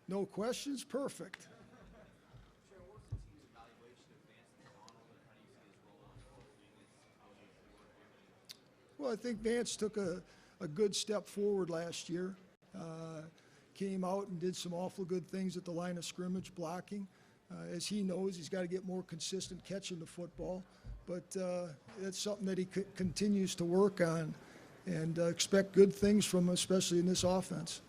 No questions, perfect. Trent, what was the team's evaluation of Vance McDonald, and how do you see his role in the wing as Well, I think Vance took a good step forward last year. Came out and did some awful good things at the line of scrimmage, blocking. As he knows, he's got to get more consistent catching the football. But that's something that he continues to work on, and expect good things from him, especially in this offense.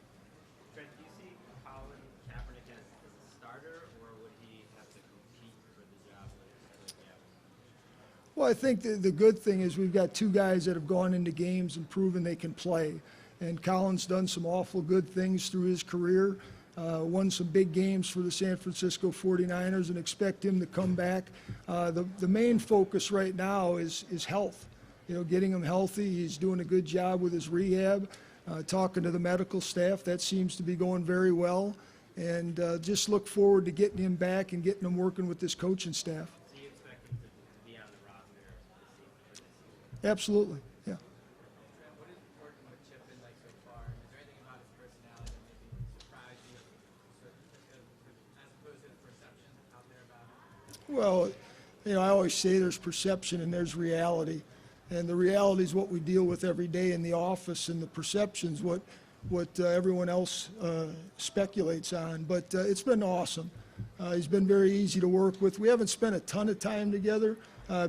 Trent, do you see Colin Kaepernick as a starter, or would he have to compete for the job with Kaepernick? Well, I think the good thing is we've got two guys that have gone into games and proven they can play. And Colin's done some awful good things through his career, won some big games for the San Francisco 49ers, and expect him to come back. The main focus right now is health. You know, getting him healthy. He's doing a good job with his rehab, talking to the medical staff. That seems to be going very well. And just look forward to getting him back and getting him working with this coaching staff. Do you expect him to be on the roster for this season? Absolutely, yeah. Trent, what is working with Chip been like so far? Is there anything about his personality that maybe surprised you, as opposed to the perception out there about him? Well, you know, I always say there's perception and there's reality. And the reality is what we deal with every day in the office, and the perception's what everyone else speculates on. But it's been awesome. He's been very easy to work with. We haven't spent a ton of time together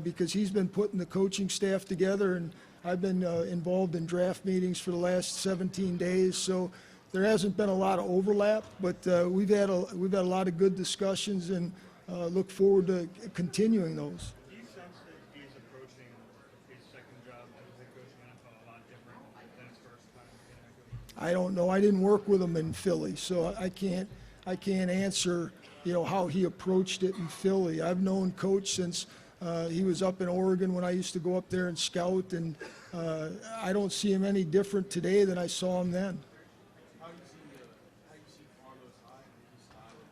because he's been putting the coaching staff together, and I've been involved in draft meetings for the last 17 days. So there hasn't been a lot of overlap, but we've had a lot of good discussions, and look forward to continuing those. Do you sense that he's approaching his second job as head coach in the NFL a lot different than his first time being head coach? I don't know. I didn't work with him in Philly, so I can't answer, you know, how he approached it in Philly. I've known Coach since he was up in Oregon when I used to go up there and scout, and I don't see him any different today than I saw him then. How do you see Carlos Hyde and his style of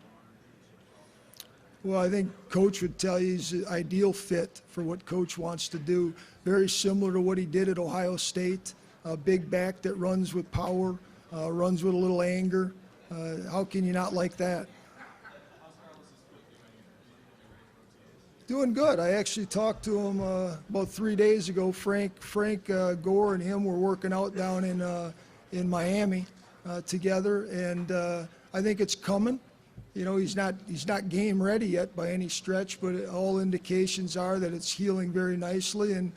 learning? Well, I think Coach would tell you he's the ideal fit for what Coach wants to do. Very similar to what he did at Ohio State. A big back that runs with power, runs with a little anger. How can you not like that? Doing good. I actually talked to him about 3 days ago. Frank Gore and him were working out down in Miami together, and I think it's coming. You know, he's not game ready yet by any stretch, but all indications are that it's healing very nicely, and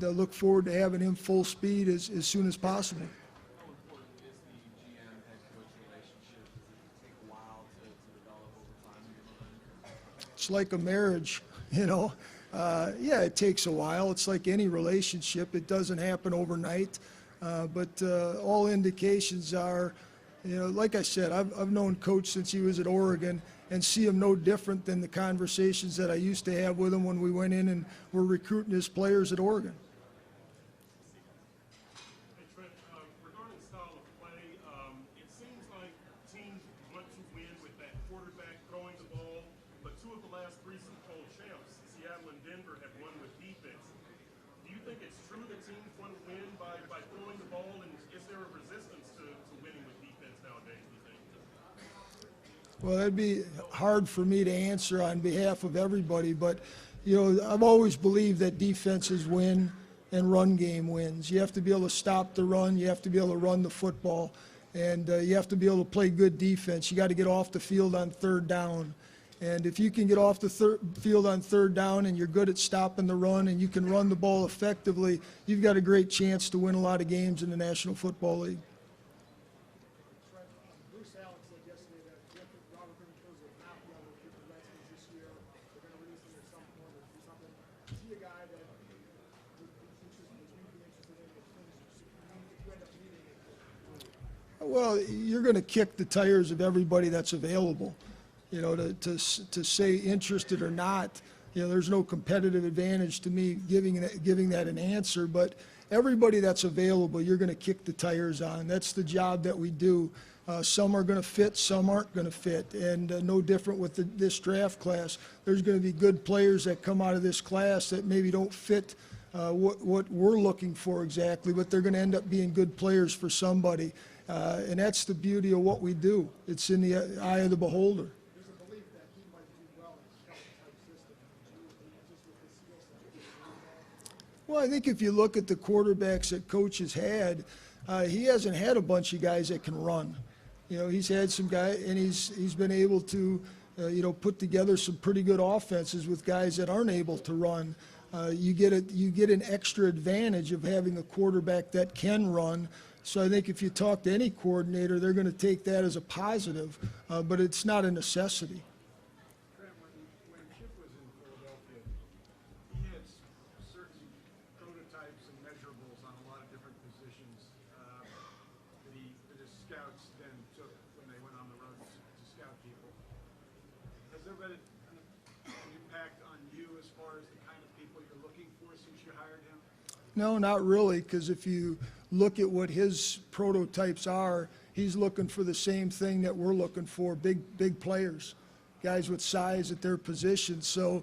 look forward to having him full speed as soon as possible. How important is the GM head coach relationship? Does it take a while to develop over time in your mind? It's like a marriage, you know. Yeah, it takes a while. It's like any relationship. It doesn't happen overnight. But all indications are, you know, like I said, I've known Coach since he was at Oregon, and see him no different than the conversations that I used to have with him when we went in and were recruiting his players at Oregon. Hey, Trent, regarding style of play, it seems like teams want to win with that quarterback throwing the ball, but two of the last three Super Bowl champs, Seattle and Denver, have won with defense. Do you think it's true that teams want to win by throwing the ball, and is there a resistance to winning with defense nowadays, do you think? Well, that'd be hard for me to answer on behalf of everybody, but, you know, I've always believed that defenses win and run game wins. You have to be able to stop the run. You have to be able to run the football, and you have to be able to play good defense. You got to get off the field on third down. And if you can get off the field on third down and you're good at stopping the run and you can run the ball effectively, you've got a great chance to win a lot of games in the National Football League. Bruce Allen said yesterday that Robert Griffin was not the other with the Redskins this year. They're going to release him at some point or do something. Is he a guy that you'd be interested in if you end up needing it? Well, you're going to kick the tires of everybody that's available. You know, to say interested or not, you know, there's no competitive advantage to me giving that an answer. But everybody that's available, you're going to kick the tires on. That's the job that we do. Some are going to fit, some aren't going to fit, and no different with this draft class. There's going to be good players that come out of this class that maybe don't fit what we're looking for exactly, but they're going to end up being good players for somebody. And that's the beauty of what we do. It's in the eye of the beholder. There's a belief that he might do well in a Celtic-type system. Just with his skill set. Well, I think if you look at the quarterbacks that coach has had, he hasn't had a bunch of guys that can run. You know, he's had some guys, and he's been able to, put together some pretty good offenses with guys that aren't able to run. You get an extra advantage of having a quarterback that can run. So I think if you talk to any coordinator, they're going to take that as a positive, but it's not a necessity. Trent, when Chip was in Philadelphia, he had certain prototypes and measurables on a lot of different positions that his scouts then took when they went on the road to scout people. Has there been an impact on you as far as the kind of people you're looking for since you hired him? No, not really, because if you look at what his prototypes are, he's looking for the same thing that we're looking for, big players, guys with size at their position. So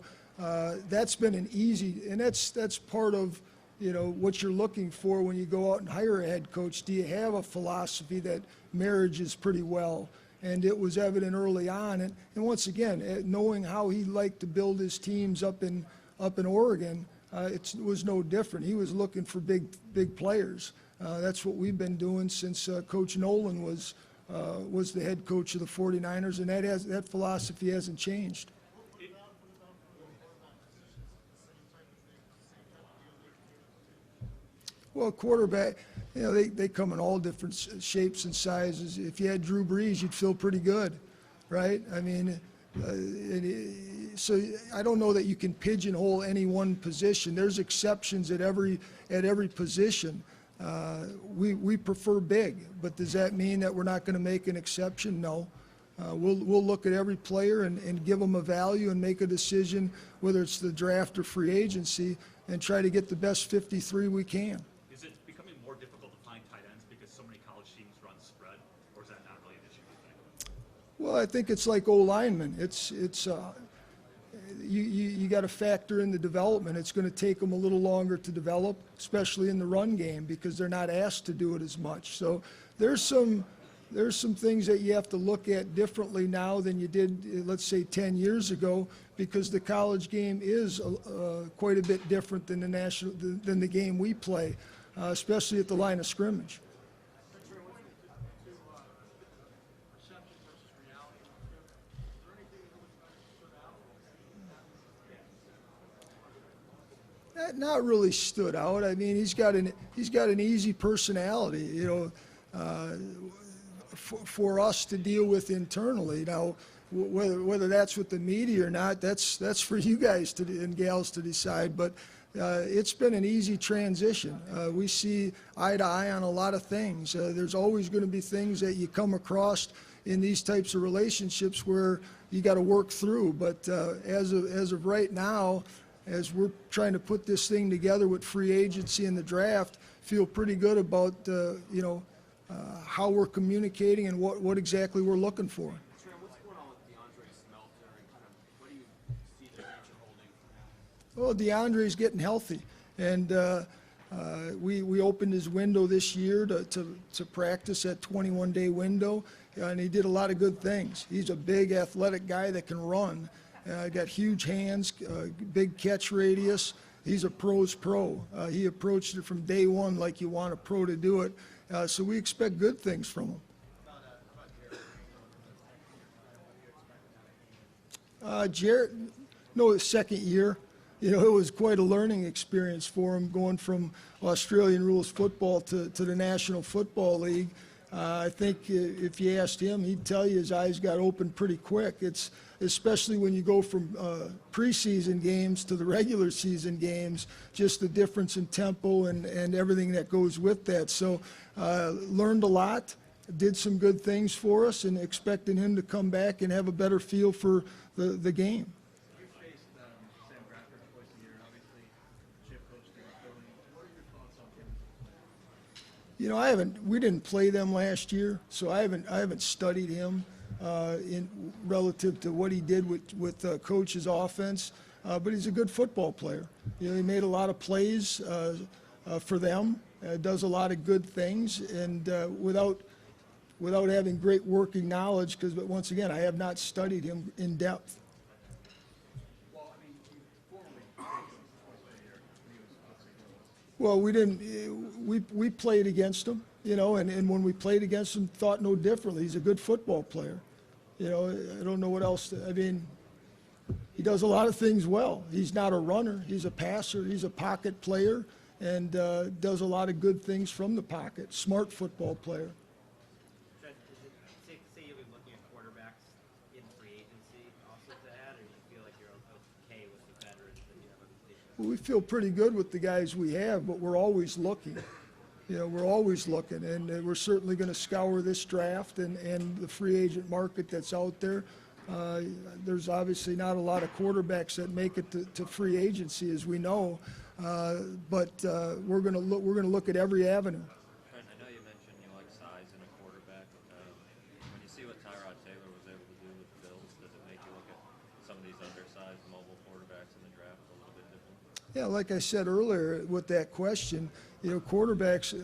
that's been an easy, and that's part of, what you're looking for when you go out and hire a head coach. Do you have a philosophy that marriages pretty well? And it was evident early on. And once again, knowing how he liked to build his teams up in Oregon, it was no different. He was looking for big players. That's what we've been doing since Coach Nolan was the head coach of the 49ers, and that philosophy hasn't changed. Well, quarterback, they come in all different shapes and sizes. If you had Drew Brees, you'd feel pretty good, right? I mean, so I don't know that you can pigeonhole any one position. There's exceptions at every position. We prefer big, but does that mean that we're not going to make an exception? No. We'll look at every player and give them a value and make a decision, whether it's the draft or free agency, and try to get the best 53 we can. Is it becoming more difficult to find tight ends because so many college teams run spread, or is that not really an issue, do you think? Well, I think it's like O-linemen. You got to factor in the development. It's going to take them a little longer to develop, especially in the run game, because they're not asked to do it as much. So there's some things that you have to look at differently now than you did, let's say, 10 years ago, because the college game is quite a bit different than the game we play, especially at the line of scrimmage. That not really stood out. I mean, he's got an easy personality, for us to deal with internally. Now, whether that's with the media or not, that's for you guys and gals to decide. But it's been an easy transition. We see eye to eye on a lot of things. There's always going to be things that you come across in these types of relationships where you got to work through. But as of right now, as we're trying to put this thing together with free agency and the draft, feel pretty good about how we're communicating and what exactly we're looking for. Trent, what's going on with DeAndre Smelter, and kind of what do you see the future holding for him? Well, DeAndre's getting healthy, and we opened his window this year to practice, that 21-day window, and he did a lot of good things. He's a big athletic guy that can run. Got huge hands, big catch radius. He's a pro's pro. He approached it from day one like you want a pro to do it. So we expect good things from him. Jarrett, his second year. It was quite a learning experience for him, going from Australian rules football to the National Football League. I think if you asked him, he'd tell you his eyes got open pretty quick. It's especially when you go from preseason games to the regular season games, just the difference in tempo and everything that goes with that. So learned a lot, did some good things for us, and expecting him to come back and have a better feel for the game. You faced Sam Bradford twice a year, and obviously Chip coached in Philly. What are your thoughts on him? We didn't play them last year, so I haven't studied him in relative to what he did with Coach's offense. But he's a good football player. He made a lot of plays for them. Does a lot of good things, and without without having great working knowledge, because, but once again, I have not studied him in depth. Well, I mean, you formerly played here when he was what's it called? Well, we didn't, we played against him, you know, and when we played against him, thought no differently. He's a good football player. You know, I don't know what else, I mean, he does a lot of things well. He's not a runner, he's a passer, he's a pocket player, and does a lot of good things from the pocket. Smart football player. Trent, is it safe to say you'll be looking at quarterbacks in free agency also to add, or do you feel like you're okay with the veterans that you have on the team? Well, we feel pretty good with the guys we have, but we're always looking. You know, we're always looking, and we're certainly going to scour this draft and the free agent market that's out there. There's obviously not a lot of quarterbacks that make it to free agency, as we know, but we're going to look at every avenue. Trent, I know you mentioned you like size in a quarterback. When you see what Tyrod Taylor was able to do with the Bills, does it make you look at some of these undersized mobile quarterbacks in the draft a little bit different? Yeah, like I said earlier with that question, you know, quarterbacks,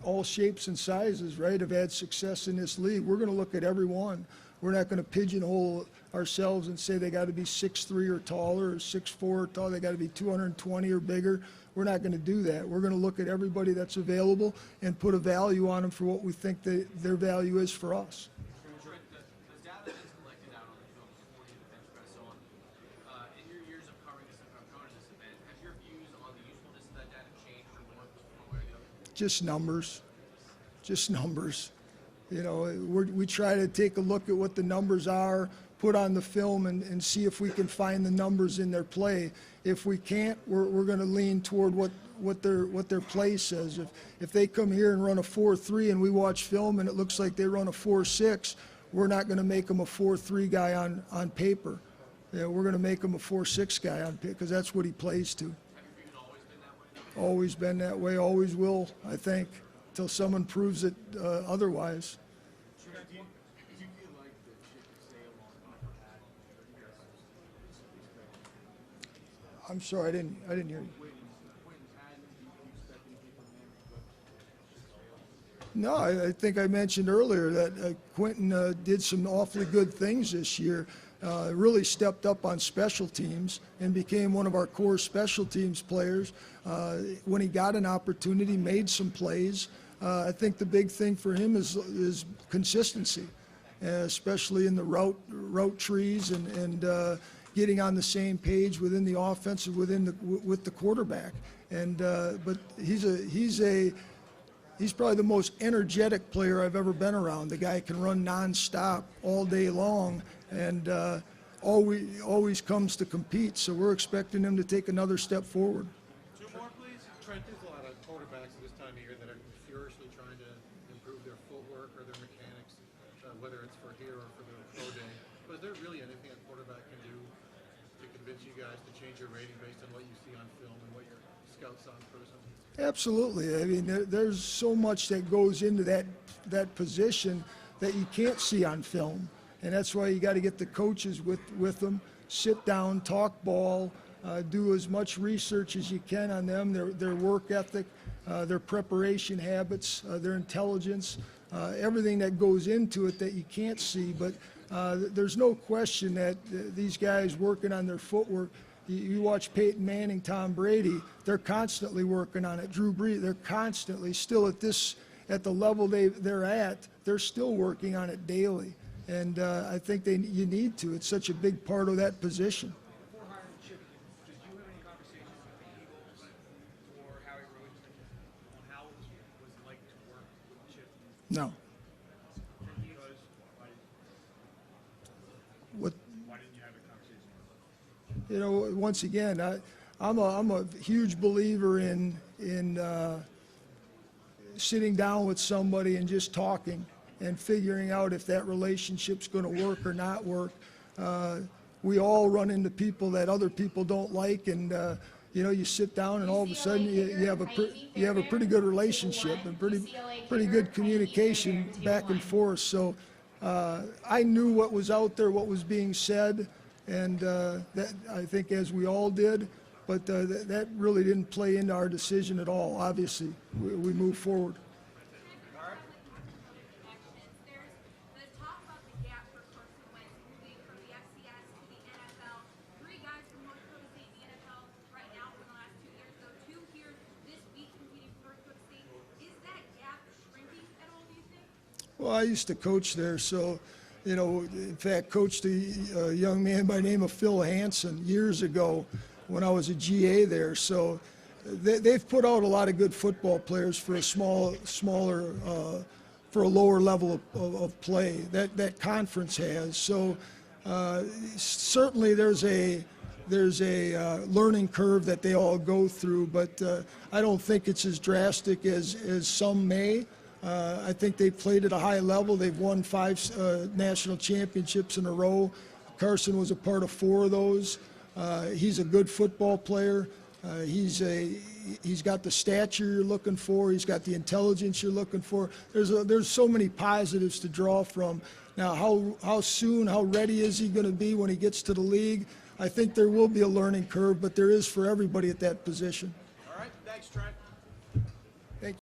all shapes and sizes, right, have had success in this league. We're going to look at every one. We're not going to pigeonhole ourselves and say they got to be 6'3" or taller or 6'4" or taller. They got to be 220 or bigger. We're not going to do that. We're going to look at everybody that's available and put a value on them for what we think their value is for us. Trent, the data that's collected out on the film before you bench press on, in your years of covering this event, have your views on the usefulness of that data changed from one way or the other? Just numbers. You know, we try to take a look at what the numbers are, put on the film, and see if we can find the numbers in their play. If we can't, we're going to lean toward what their play says. If they come here and run a 4-3 and we watch film and it looks like they run a 4-6, we're not going to make them a 4-3 guy on paper. Yeah, we're going to make him a 4-6 guy on paper because that's what he plays to. Have your views always been that way? Always been that way, always will, I think, until someone proves it otherwise. Trent, do you feel like the ship is sailed on that? I'm sorry, I didn't hear you. Quentin Patton, do you expect anything from him? No, I think I mentioned earlier that Quentin did some awfully good things this year. Really stepped up on special teams and became one of our core special teams players. When he got an opportunity, made some plays. I think the big thing for him is consistency, especially in the route trees and getting on the same page within the offense and with the quarterback. And but he's probably the most energetic player I've ever been around. The guy can run nonstop all day long and always comes to compete. So we're expecting him to take another step forward. Two more, please. Trent, there's a lot of quarterbacks at this time of year that are furiously trying to improve their footwork or their mechanics, whether it's for here or for the pro day. But is there really anything a quarterback can do to convince you guys to change your rating based on what you see on film and what your scouts saw in person? Absolutely. I mean, there's so much that goes into that position that you can't see on film. And that's why you got to get the coaches with them, sit down, talk ball, do as much research as you can on them, their work ethic, their preparation habits, their intelligence, everything that goes into it that you can't see. But there's no question that these guys working on their footwork, you watch Peyton Manning, Tom Brady, they're constantly working on it. Drew Brees, they're constantly still at the level they're at, they're still working on it daily. And I think you need to. It's such a big part of that position. Before hiring Chip, did you have any conversations with the Eagles or Howie Roseman on how it was like to work with Chip? No. What? Why didn't you have a conversation? You know, once again, I'm a huge believer in sitting down with somebody and just talking and figuring out if that relationship's going to work or not work. We all run into people that other people don't like, and you know, you sit down and all of a sudden you have a pretty good relationship and pretty good communication back and forth. So I knew what was out there, what was being said, and that I think as we all did. But that really didn't play into our decision at all. Obviously, we moved forward. Actions, there's Well, I used to coach there, so, you know, in fact, coached a young man by the name of Phil Hansen years ago when I was a GA there. So they've put out a lot of good football players for a smaller, for a lower level of play. That conference has. So certainly there's a learning curve that they all go through, but I don't think it's as drastic as some may. I think they've played at a high level. They've won 5 national championships in a row. Carson was a part of 4 of those. He's a good football player. He's got the stature you're looking for. He's got the intelligence you're looking for. There's so many positives to draw from. Now, how soon, how ready is he going to be when he gets to the league? I think there will be a learning curve, but there is for everybody at that position. All right, thanks, Trent.